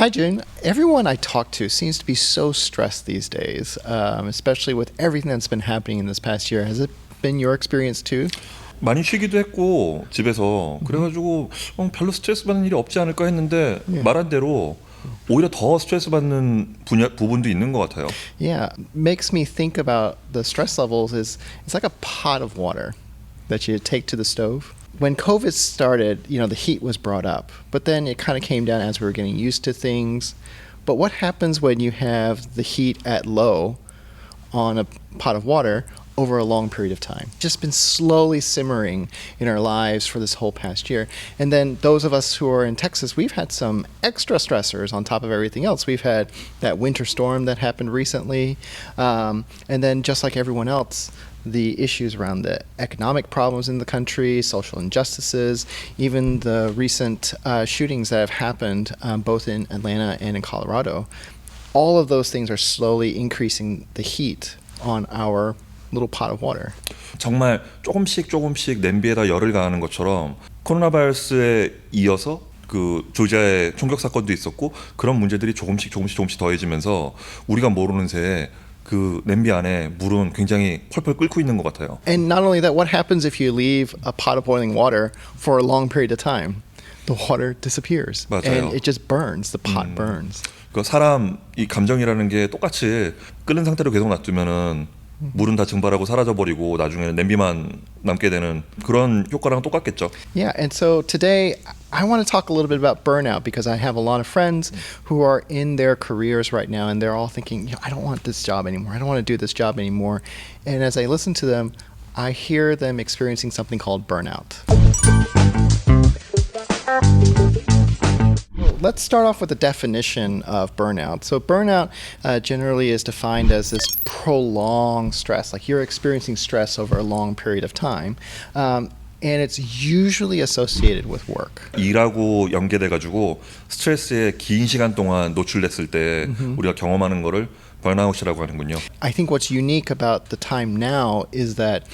Hi, Joon. Everyone I talk to seems to be so stressed these days, especially with everything that's been happening in this past year. Has it been your experience too? 많이 쉬기도 했고 집에서 그래가지고 별로 스트레스 받는 일이 없지 않을까 했는데 말한 대로 오히려 더 스트레스 받는 부분도 있는 것 같아요. Yeah, makes me think about the stress levels is it's like a pot of water that you take to the stove. When COVID started, the heat was brought up, but then it kind of came down as we were getting used to things. But what happens when you have the heat at low on a pot of water over a long period of time? Just been slowly simmering in our lives for this whole past year. And then those of us who are in Texas, we've had some extra stressors on top of everything else. We've had that winter storm that happened recently. And then just like everyone else, the issues around the economic problems in the country, social injustices, even the recent shootings that have happened both in Atlanta and in Colorado. All of those things are slowly increasing the heat on our little pot of water. 정말 조금씩 냄비에다 열을 가하는 것처럼 코로나 바이러스에 이어서 그 조지아의 총격 사건도 있었고 그런 문제들이 조금씩 더해지면서 우리가 모르는 새에 그 냄비 안에 물은 굉장히 펄펄 끓고 있는 것 같아요. And not only that, what happens if you leave a pot of boiling water for a long period of time? The water disappears. 맞아요. And it just burns. The pot burns. 그 사람 이 감정이라는 게 똑같이 끓는 상태로 계속 놔두면은 물은 다 증발하고 사라져버리고 나중에는 냄비만 남게 되는 그런 효과랑 똑같겠죠. Yeah, and so today I want to talk a little bit about burnout because I have a lot of friends who are in their careers right now and they're all thinking, I don't want this job anymore. I don't want to do this job anymore. And as I listen to them, I hear them experiencing something called burnout. Let's start off with the definition of burnout. So burnout generally is defined as this prolonged stress, like you're experiencing stress over a long period of time. And it's usually associated with work. 일하고 연계돼가지고 스트레스에 긴 시간 동안 노출됐을 때 우리가 경험하는 거를 번아웃이라고 하는군요. I think what's unique about the time now is that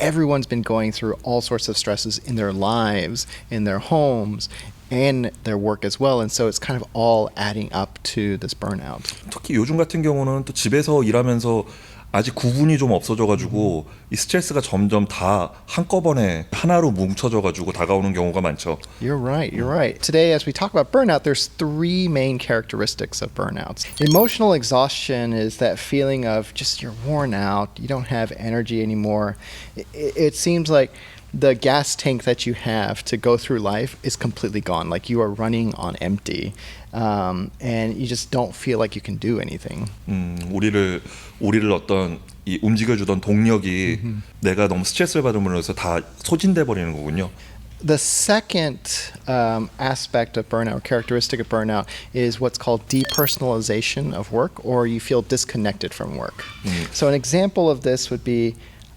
everyone's been going through all sorts of stresses in their lives, in their homes, and their work as well. And so it's kind of all adding up to this burnout. 특히 요즘 같은 경우는 또 집에서 일하면서 아직 구분이 좀 없어져가지고 이 스트레스가 점점 다 한꺼번에 하나로 뭉쳐져가지고 다가오는 경우가 많죠. You're right. Today, as we talk about burnout, there's three main characteristics of burnouts. Emotional exhaustion is that feeling of just you're worn out, you don't have energy anymore. It seems like the gas tank that you have to go through life is completely gone. Like you are running on empty. And you just don't feel like you can do anything. 우리를 어떤 이 움직여주던 동력이 내가 너무 스트레스를 받음으로 해서 다 소진돼 버리는 거군요. The second aspect of burnout, or characteristic of burnout, is what's called depersonalization of work, or you feel disconnected from work. So an example of this would be,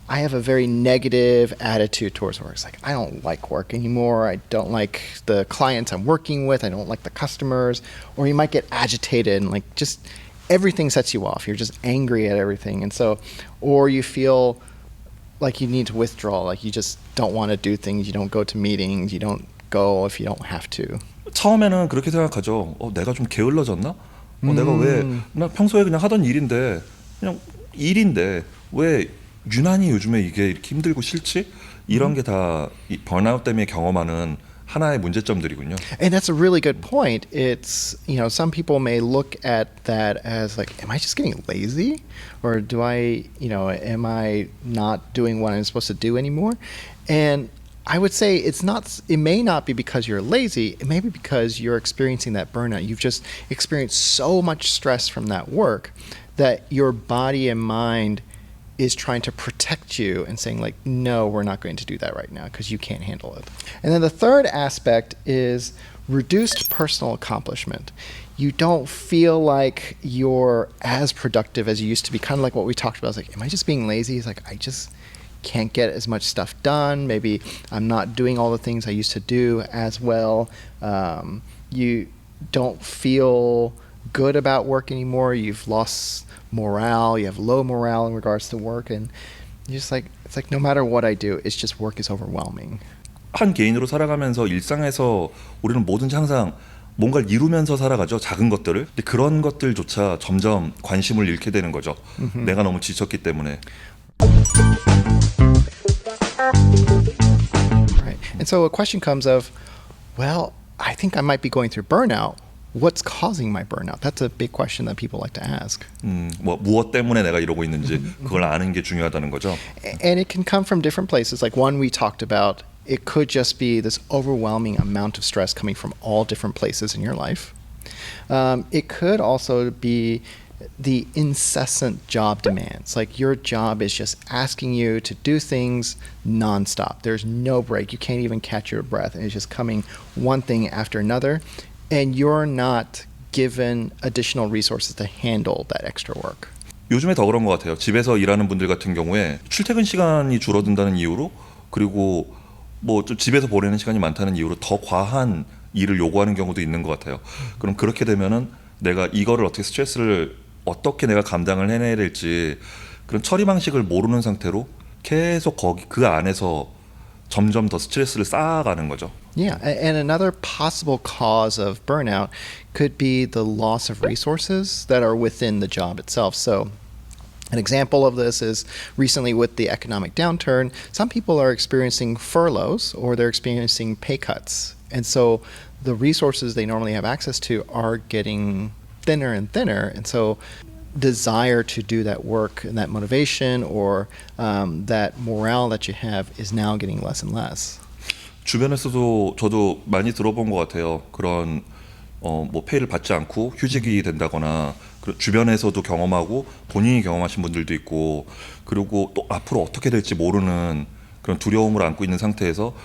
I have a very negative attitude towards work. It's like, I don't like work anymore. I don't like the clients I'm working with. I don't like the customers. Or you might get agitated and like just everything sets you off. You're just angry at everything. And so, or you feel like you need to withdraw, like you just don't want to do things. You don't go to meetings. You don't go if you don't have to. 처음에는 그렇게 생각하죠. 내가 좀 게을러졌나? 내가 나 평소에 그냥 하던 일인데 그냥 일인데 왜 유난히 요즘에 이게 이렇게 힘들고 싫지? 이런 게 다 이 번아웃 때문에 경험하는 하나의 문제점들이군요. And that's a really good point. It's, some people may look at that as like, am I just getting lazy? Or do I, am I not doing what I'm supposed to do anymore? And I would say it may not be because you're lazy. It may be because you're experiencing that burnout. You've just experienced so much stress from that work that your body and mind is trying to protect you and saying like, no, we're not going to do that right now because you can't handle it. And then the third aspect is reduced personal accomplishment. You don't feel like you're as productive as you used to be, kind of like what we talked about. It's like, am I just being lazy? It's like, I just can't get as much stuff done. Maybe I'm not doing all the things I used to do as well. You don't feel good about work anymore. You've lost morale. You have low morale in regards to work, and you're just like, it's like no matter what I do, it's just work is overwhelming. 한 개인으로 살아가면서 일상에서 우리는 뭐든지 항상 뭔가를 이루면서 살아가죠. 작은 것들을. 근데 그런 것들조차 점점 관심을 잃게 되는 거죠. 내가 너무 지쳤기 때문에. Right. And so a question comes of, well, I think I might be going through burnout. What's causing my burnout? That's a big question that people like to ask. 뭐 무엇 때문에 내가 이러고 있는지 그걸 아는 게 중요하다는 거죠. And it can come from different places. Like one we talked about, it could just be this overwhelming amount of stress coming from all different places in your life. It could also be the incessant job demands. Like your job is just asking you to do things nonstop. There's no break. You can't even catch your breath. And it's just coming one thing after another. And you're not given additional resources to handle that extra work. 요즘에 더 그런 것 같아요. 집에서 일하는 분들 같은 경우에 출퇴근 시간이 줄어든다는 이유로 그리고 뭐 좀 집에서 보내는 시간이 많다는 이유로 더 과한 일을 요구하는 경우도 있는 것 같아요. 그럼 그렇게 되면은 내가 이거를 어떻게 스트레스를 어떻게 내가 감당을 해내야 될지 그런 처리 방식을 모르는 상태로 계속 거기 그 안에서 점점 더 스트레스를 쌓아가는 거죠. Yeah, and another possible cause of burnout could be the loss of resources that are within the job itself. So an example of this is recently with the economic downturn, some people are experiencing furloughs or they're experiencing pay cuts. And so the resources they normally have access to are getting thinner and thinner. And so desire to do that work and that motivation or that morale that you have is now getting less and less. 주변에서도 저도 많이 들어본 것 같아요. 그런 뭐 페이를 받지 않고 휴직이 된다거나 주변에서도 경험하고 본인이 경험하신 분들도 있고 그리고 또 앞으로 어떻게 될지 모르는 그런 두려움을 안고 있는 상태에서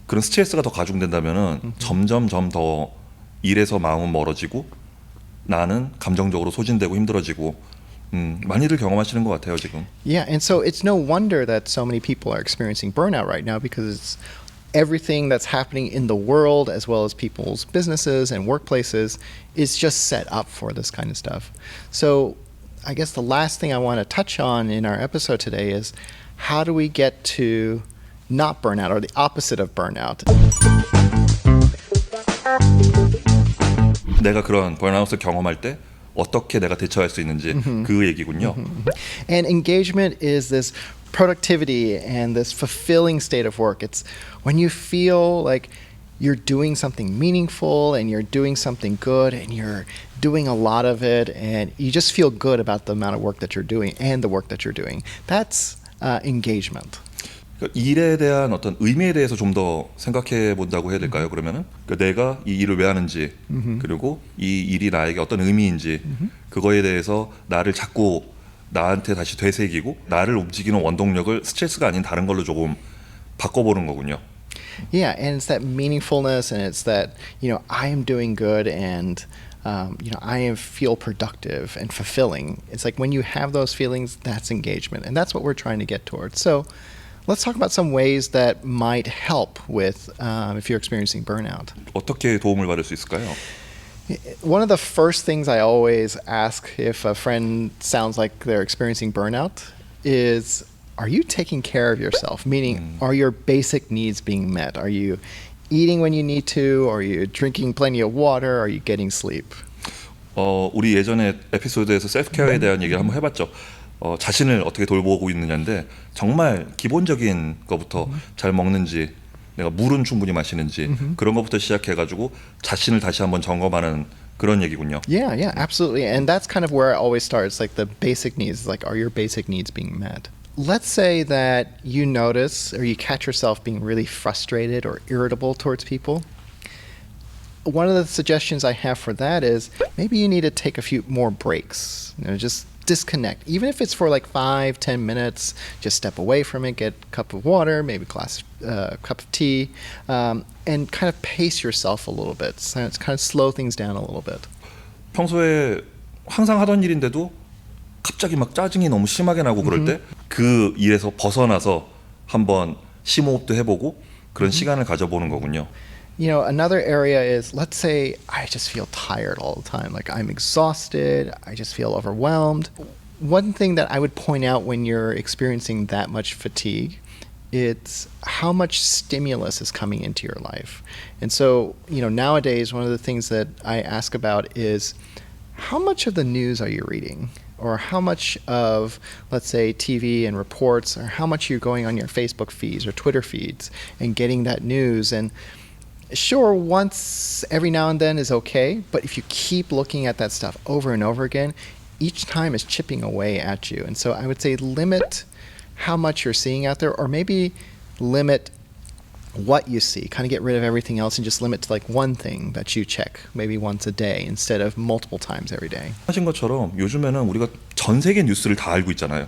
그런 스트레스가 더 가중된다면은 점점 더 일에서 마음은 멀어지고 나는 감정적으로 소진되고 힘들어지고 많이들 경험하시는 것 같아요 지금. Yeah, and so it's no wonder that so many people are experiencing burnout right now because it's everything that's happening in the world as well as people's businesses and workplaces is just set up for this kind of stuff. So I guess the last thing I want to touch on in our episode today is how do we get to not burnout or the opposite of burnout? 내가 그런 번아웃을 경험할 때 어떻게 내가 대처할 수 있는지 그 얘기군요. And engagement is this productivity and this fulfilling state of work. It's when you feel like you're doing something meaningful and you're doing something good and you're doing a lot of it and you just feel good about the amount of work that you're doing and the work that you're doing. That's engagement. 그러니까 일에 대한 어떤 의미에 대해서 좀 더 생각해 본다고 해야 될까요? 그러면은 그러니까 내가 이 일을 왜 하는지 그리고 이 일이 나에게 어떤 의미인지 그거에 대해서 나를 자꾸 나한테 다시 되새기고 나를 움직이는 원동력을 스트레스가 아닌 다른 걸로 조금 바꿔보는 거군요. Yeah, and it's that meaningfulness and it's that, I am doing good and I feel productive and fulfilling. It's like when you have those feelings, that's engagement. And that's what we're trying to get towards. So let's talk about some ways that might help with if you're experiencing burnout. 어떻게 도움을 받을 수 있을까요? One of the first things I always ask if a friend sounds like they're experiencing burnout is, are you taking care of yourself? Meaning, are your basic needs being met? Are you eating when you need to? Are you drinking plenty of water? Are you getting sleep? 우리 예전에 에피소드에서 셀프케어에 대한 얘기를 한번 해봤죠. 자신을 어떻게 돌보고 있느냐인데 정말 기본적인 것부터 잘 먹는지 내가 물은 충분히 마시는지 그런 것부터 시작해가지고 자신을 다시 한번 점검하는 그런 얘기군요. Yeah, absolutely. And that's kind of where it always starts, like the basic needs, like are your basic needs being met? Let's say that you notice or you catch yourself being really frustrated or irritable towards people. One of the suggestions I have for that is maybe you need to take a few more breaks, just disconnect, even if it's for like 5-10 minutes. Just step away from it, get a cup of water, maybe a cup of tea, and kind of pace yourself a little bit. So it's kind of slow things down a little bit. 평소에 항상 하던 일인데도 갑자기 막 짜증이 너무 심하게 나고 그럴 때 그 일에서 벗어나서 한번 심호흡도 해보고 그런 시간을 가져보는 거군요. Another area is, let's say I just feel tired all the time. Like I'm exhausted. I just feel overwhelmed. One thing that I would point out when you're experiencing that much fatigue it's how much stimulus is coming into your life. And so, nowadays, one of the things that I ask about is how much of the news are you reading? Or how much of, let's say, TV and reports, or how much you're going on your Facebook feeds or Twitter feeds and getting that news. And sure, once every now and then is okay, but if you keep looking at that stuff over and over again, each time is chipping away at you. And so I would say limit how much you're seeing out there, or maybe limit what you see. Kind of get rid of everything else and just limit to like one thing that you check maybe once a day instead of multiple times every day. 하신 것처럼 요즘에는 우리가 전 세계 뉴스를 다 알고 있잖아요.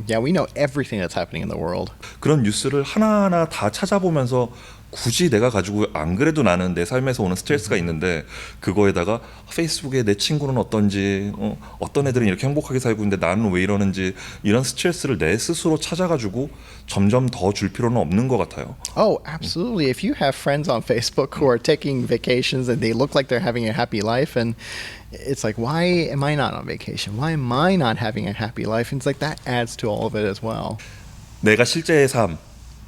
Yeah, we know everything that's happening in the world. 그런 뉴스를 하나하나 다 찾아보면서 굳이 내가 가지고 안 그래도 나는 내 삶에서 오는 스트레스가 있는데 그거에다가 페이스북에 내 친구는 어떤지 어떤 애들은 이렇게 행복하게 살고 있는데 나는 왜 이러는지 이런 스트레스를 내 스스로 찾아가지고 점점 더 줄 필요는 없는 것 같아요. Oh, absolutely. If you have friends on Facebook who are taking vacations and they look like they're having a happy life, and it's like, why am I not on vacation? Why am I not having a happy life? And it's like that adds to all of it as well. 내가 실제의 삶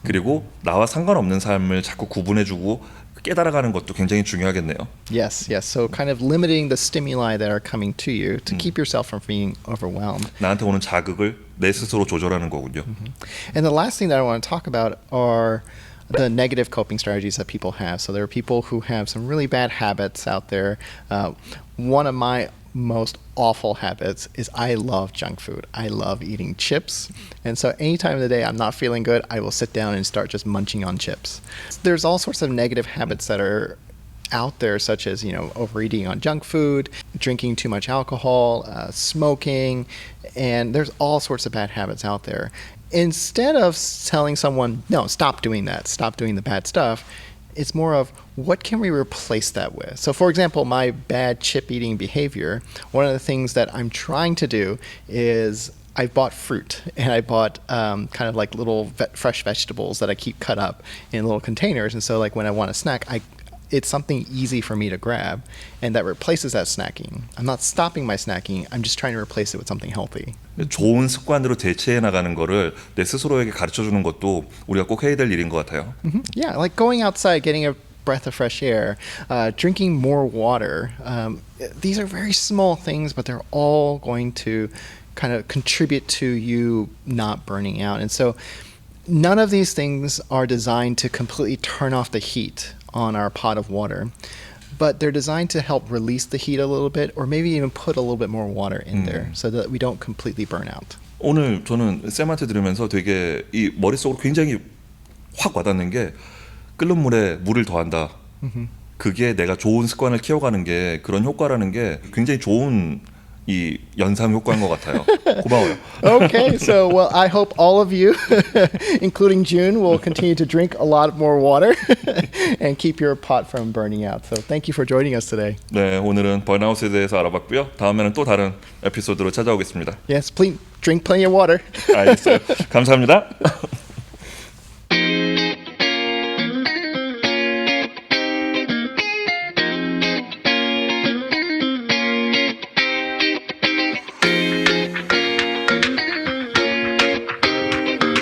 그리고 나와 상관없는 삶을 자꾸 구분해주고 깨달아가는 것도 굉장히 중요하겠네요. Yes. So kind of limiting the stimuli that are coming to you to keep yourself from being overwhelmed. 나한테 오는 자극을 내 스스로 조절하는 거군요. And the last thing that I want to talk about are the negative coping strategies that people have. So there are people who have some really bad habits out there. One of my most awful habits is I love junk food. I love eating chips. And so any time of the day I'm not feeling good, I will sit down and start just munching on chips. There's all sorts of negative habits that are out there, such as, overeating on junk food, drinking too much alcohol, smoking, and there's all sorts of bad habits out there. Instead of telling someone, no, stop doing that, stop doing the bad stuff, it's more of what can we replace that with? So for example, my bad chip eating behavior, one of the things that I'm trying to do is I bought fruit and I bought kind of like little fresh vegetables that I keep cut up in little containers. And so like when I want a snack, it's something easy for me to grab, and that replaces that snacking. I'm not stopping my snacking. I'm just trying to replace it with something healthy. 좋은 습관으로 대체해 나가는 거를 내 스스로에게 가르쳐 주는 것도 우리가 꼭 해야 될 일인 것 같아요. Yeah, like going outside, getting a breath of fresh air, drinking more water. These are very small things, but they're all going to kind of contribute to you not burning out. And so none of these things are designed to completely turn off the heat on our pot of water, but they're designed to help release the heat a little bit, or maybe even put a little bit more water in there so that we don't completely burn out. 오늘 저는 쌤한테 들으면서 되게 이 머릿속으로 굉장히 확 와닿는 게 끓는 물에 물을 더한다. 그게 내가 좋은 습관을 키워가는 게 그런 효과라는 게 굉장히 좋은 이 연상 효과인 것 같아요. 고마워요. Okay, so well, I hope all of you, including Joon, will continue to drink a lot more water and keep your pot from burning out. So thank you for joining us today. 네, 오늘은 번아웃에 대해서 알아봤고요. 다음에는 또 다른 에피소드로 찾아오겠습니다. Yes, please drink plenty of water. 알겠어요. 감사합니다.